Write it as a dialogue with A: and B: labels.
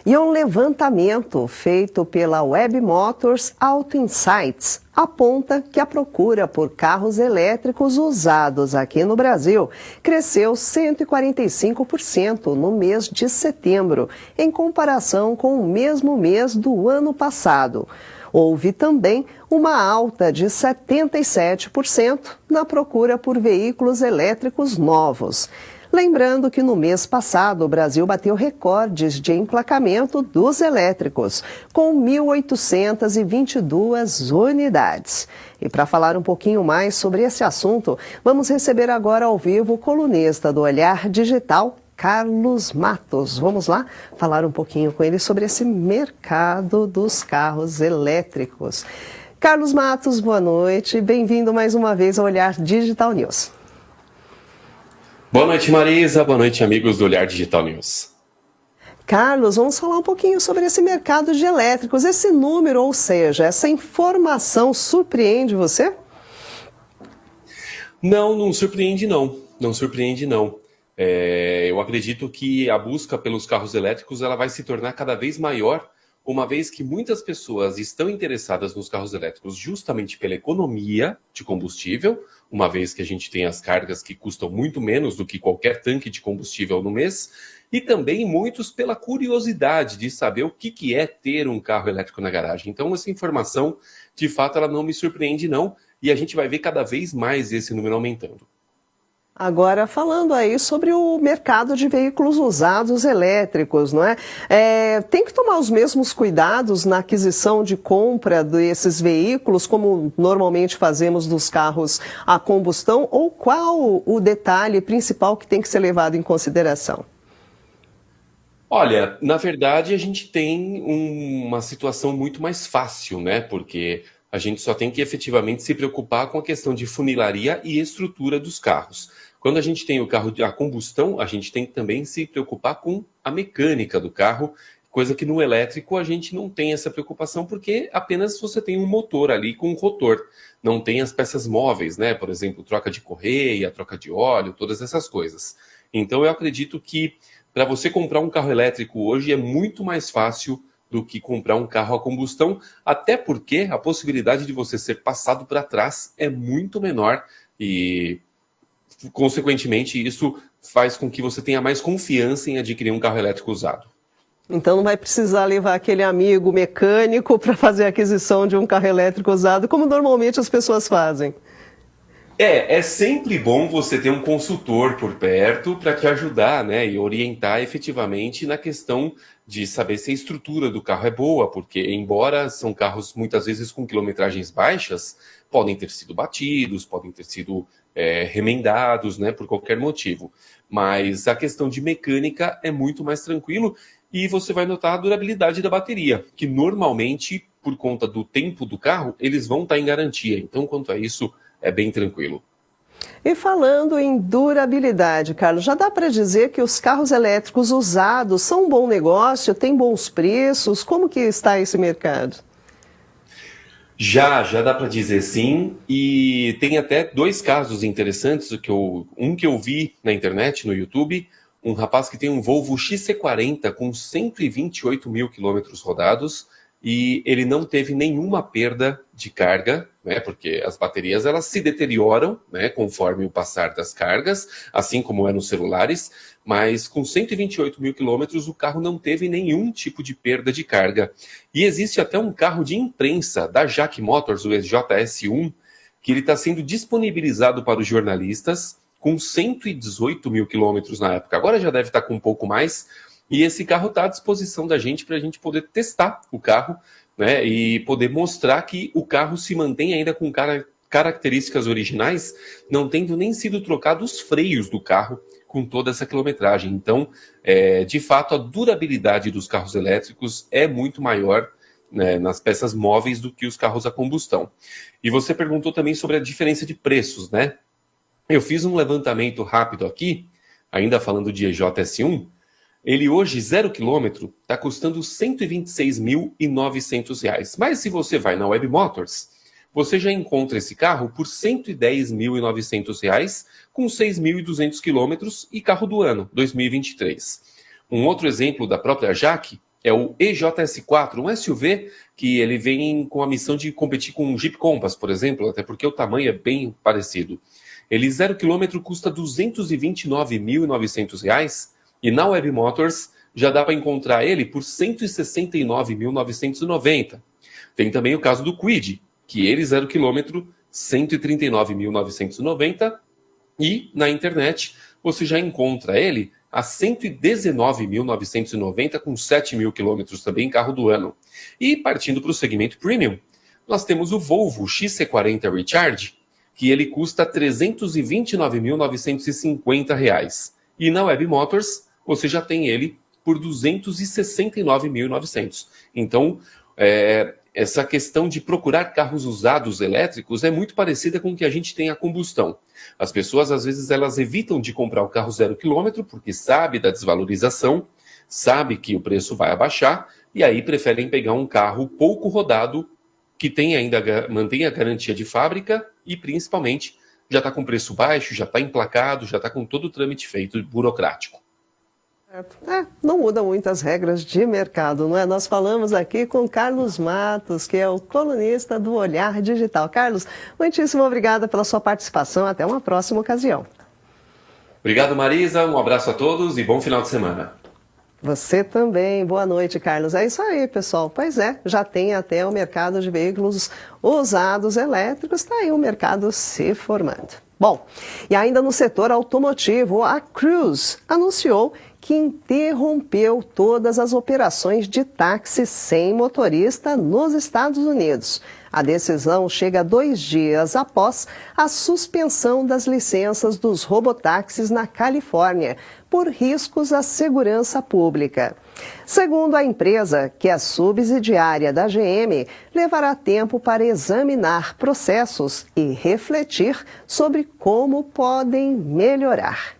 A: E um levantamento feito pela Web Motors Auto Insights aponta que a procura por carros elétricos usados aqui no Brasil cresceu 145% no mês de setembro, em comparação com o mesmo mês do ano passado. Houve também uma alta de 77% na procura por veículos elétricos novos. Lembrando que no mês passado o Brasil bateu recordes de emplacamento dos elétricos, com 1.822 unidades. E para falar um pouquinho mais sobre esse assunto, vamos receber agora ao vivo o colunista do Olhar Digital, Carlos Matos. Vamos lá falar um pouquinho com ele sobre esse mercado dos carros elétricos. Carlos Matos, boa noite. Bem-vindo mais uma vez ao Olhar Digital News.
B: Boa noite, Marisa. Boa noite, amigos do Olhar Digital News.
A: Carlos, vamos falar um pouquinho sobre esse mercado de elétricos. Esse número, ou seja, essa informação surpreende você?
B: Não surpreende não. Não surpreende não. Eu acredito que a busca pelos carros elétricos ela vai se tornar cada vez maior, uma vez que muitas pessoas estão interessadas nos carros elétricos justamente pela economia de combustível, uma vez que a gente tem as cargas que custam muito menos do que qualquer tanque de combustível no mês, e também muitos pela curiosidade de saber o que é ter um carro elétrico na garagem. Então, essa informação, de fato, ela não me surpreende não, e a gente vai ver cada vez mais esse número aumentando.
A: Agora, falando aí sobre o mercado de veículos usados elétricos, não é? Tem que tomar os mesmos cuidados na aquisição de compra desses veículos, como normalmente fazemos dos carros a combustão, ou qual o detalhe principal que tem que ser levado em consideração?
B: Olha, na verdade, a gente tem uma situação muito mais fácil, né? Porque a gente só tem que efetivamente se preocupar com a questão de funilaria e estrutura dos carros. Quando a gente tem o carro a combustão, a gente tem que também se preocupar com a mecânica do carro, coisa que no elétrico a gente não tem essa preocupação, porque apenas você tem um motor ali com um rotor, não tem as peças móveis, né? Por exemplo, troca de correia, troca de óleo, todas essas coisas. Então eu acredito que para você comprar um carro elétrico hoje é muito mais fácil do que comprar um carro a combustão, até porque a possibilidade de você ser passado para trás é muito menor e, consequentemente, isso faz com que você tenha mais confiança em adquirir um carro elétrico usado.
A: Então não vai precisar levar aquele amigo mecânico para fazer a aquisição de um carro elétrico usado, como normalmente as pessoas fazem.
B: É sempre bom você ter um consultor por perto para te ajudar, né, e orientar efetivamente na questão de saber se a estrutura do carro é boa, porque embora são carros muitas vezes com quilometragens baixas, podem ter sido batidos, podem ter sido remendados, né, por qualquer motivo. Mas a questão de mecânica é muito mais tranquilo e você vai notar a durabilidade da bateria, que normalmente, por conta do tempo do carro, eles vão estar em garantia. Então, quanto a isso, é bem tranquilo.
A: E falando em durabilidade, Carlos, já dá para dizer que os carros elétricos usados são um bom negócio, têm bons preços? Como que está esse mercado?
B: Já dá para dizer sim, e tem até dois casos interessantes, um que eu vi na internet, no YouTube, um rapaz que tem um Volvo XC40 com 128 mil quilômetros rodados, e ele não teve nenhuma perda de carga, né, porque as baterias elas se deterioram, né, conforme o passar das cargas, assim como é nos celulares, mas com 128 mil quilômetros o carro não teve nenhum tipo de perda de carga. E existe até um carro de imprensa da JAC Motors, o JS1, que ele está sendo disponibilizado para os jornalistas com 118 mil quilômetros na época. Agora já deve estar com um pouco mais. E esse carro está à disposição da gente para a gente poder testar o carro, né, e poder mostrar que o carro se mantém ainda com características originais, não tendo nem sido trocados os freios do carro com toda essa quilometragem. Então, de fato, a durabilidade dos carros elétricos é muito maior, né, nas peças móveis do que os carros a combustão. E você perguntou também sobre a diferença de preços, né? Eu fiz um levantamento rápido aqui, ainda falando de EJS1, ele hoje, 0 km, está custando R$ 126.900. Mas se você vai na Web Motors, você já encontra esse carro por R$ 110.900, com 6.200 km e carro do ano, 2023. Um outro exemplo da própria JAC é o EJS4, um SUV que ele vem com a missão de competir com um Jeep Compass, por exemplo, até porque o tamanho é bem parecido. Ele 0 km custa R$ 229.900 e na Web Motors já dá para encontrar ele por R$ 169.990. Tem também o caso do Kwid, que ele 0 km, R$ 139.990 e na internet você já encontra ele a R$ 119.990 com 7.000 quilômetros também, carro do ano. E partindo para o segmento Premium, nós temos o Volvo XC40 Recharge, que ele custa R$ 329.950. E na Web Motors, você já tem ele por R$ 269.900. Então, essa questão de procurar carros usados elétricos é muito parecida com o que a gente tem a combustão. As pessoas, às vezes, elas evitam de comprar o carro 0 km porque sabe da desvalorização, sabe que o preço vai abaixar, e aí preferem pegar um carro pouco rodado, que mantém a garantia de fábrica e, principalmente, já está com preço baixo, já está emplacado, já está com todo o trâmite feito burocrático.
A: Não mudam muitas regras de mercado, não é? Nós falamos aqui com Carlos Matos, que é o colunista do Olhar Digital. Carlos, muitíssimo obrigada pela sua participação. Até uma próxima ocasião.
B: Obrigado, Marisa. Um abraço a todos e bom final de semana.
A: Você também. Boa noite, Carlos. É isso aí, pessoal. Pois é, já tem até o mercado de veículos usados elétricos, está aí o mercado se formando. Bom, e ainda no setor automotivo, a Cruise anunciou que interrompeu todas as operações de táxi sem motorista nos Estados Unidos. A decisão chega 2 dias após a suspensão das licenças dos robotáxis na Califórnia, por riscos à segurança pública. Segundo a empresa, que é subsidiária da GM, levará tempo para examinar processos e refletir sobre como podem melhorar.